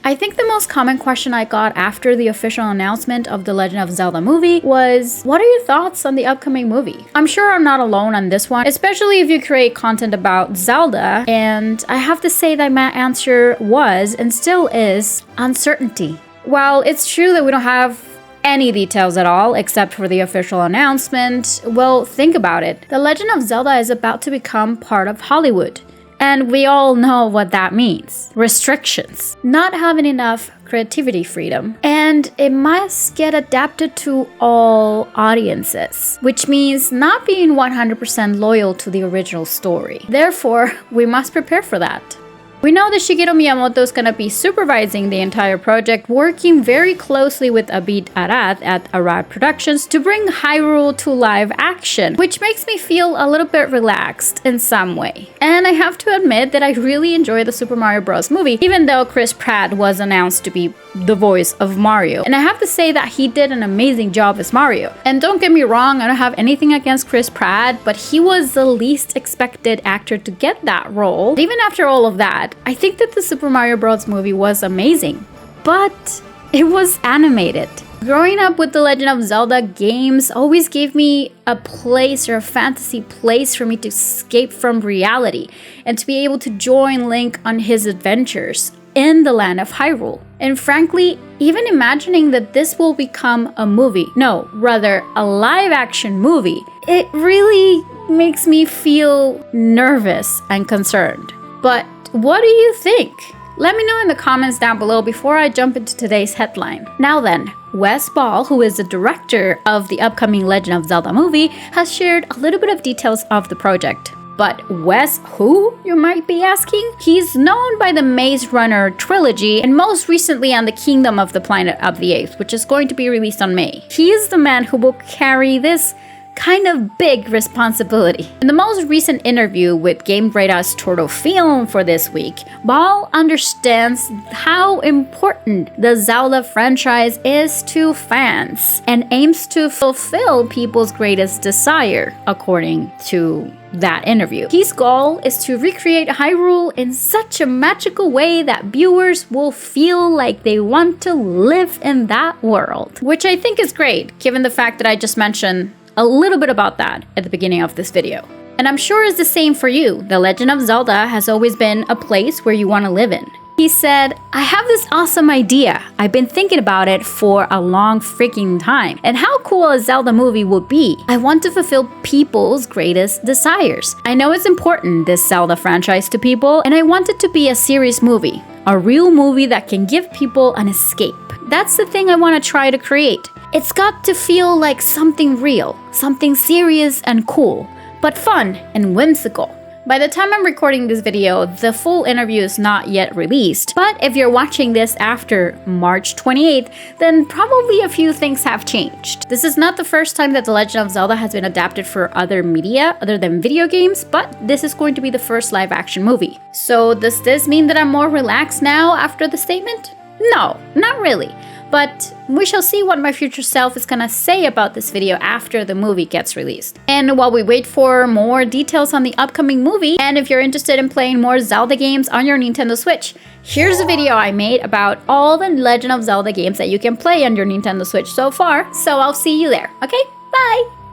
I think the most common question I got after the official announcement of the Legend of Zelda movie was, what are your thoughts on the upcoming movie? I'm sure I'm not alone on this one, especially if you create content about Zelda, and I have to say that my answer was, and still is, uncertainty. While it's true that we don't have any details at all except for the official announcement, well, think about it. The Legend of Zelda is about to become part of Hollywood. And we all know what that means. Restrictions. Not having enough creativity freedom. And it must get adapted to all audiences, which means not being 100% loyal to the original story. Therefore, we must prepare for that. We know that Shigeru Miyamoto is going to be supervising the entire project, working very closely with Abid Arad at Arad Productions to bring Hyrule to live action, which makes me feel a little bit relaxed in some way. And I have to admit that I really enjoy the Super Mario Bros. Movie, even though Chris Pratt was announced to be the voice of Mario. And I have to say that he did an amazing job as Mario. And don't get me wrong, I don't have anything against Chris Pratt, but he was the least expected actor to get that role. Even after all of that, I think that the Super Mario Bros. Movie was amazing, but it was animated. Growing up with the Legend of Zelda games always gave me a place or a fantasy place for me to escape from reality and to be able to join Link on his adventures in the land of Hyrule. And frankly, even imagining that this will become a movie, no, rather a live action movie, it really makes me feel nervous and concerned. But what do you think? Let me know in the comments down below before I jump into today's headline. Now then, Wes Ball, who is the director of the upcoming Legend of Zelda movie, has shared a little bit of details of the project. But Wes who, you might be asking? He's known by the Maze Runner trilogy and most recently on the Kingdom of the Planet of the Apes, which is going to be released on May. He is the man who will carry this kind of big responsibility. In the most recent interview with Game Grada's Turtle Film for this week, Ball understands how important the Zelda franchise is to fans and aims to fulfill people's greatest desire, according to that interview. His goal is to recreate Hyrule in such a magical way that viewers will feel like they want to live in that world, which I think is great, given the fact that I just mentioned a little bit about that at the beginning of this video. And I'm sure it's the same for you. The Legend of Zelda has always been a place where you want to live in. He said, I have this awesome idea. I've been thinking about it for a long freaking time. And how cool a Zelda movie would be. I want to fulfill people's greatest desires. I know it's important, this Zelda franchise, to people, and I want it to be a serious movie. A real movie that can give people an escape. That's the thing I want to try to create. It's got to feel like something real, something serious and cool, but fun and whimsical. By the time I'm recording this video, the full interview is not yet released, but if you're watching this after March 28th, then probably a few things have changed. This is not the first time that The Legend of Zelda has been adapted for other media other than video games, but this is going to be the first live action movie. So does this mean that I'm more relaxed now after the statement? No, not really. But we shall see what my future self is gonna say about this video after the movie gets released. And while we wait for more details on the upcoming movie, and if you're interested in playing more Zelda games on your Nintendo Switch, here's a video I made about all the Legend of Zelda games that you can play on your Nintendo Switch so far, so I'll see you there, okay? Bye!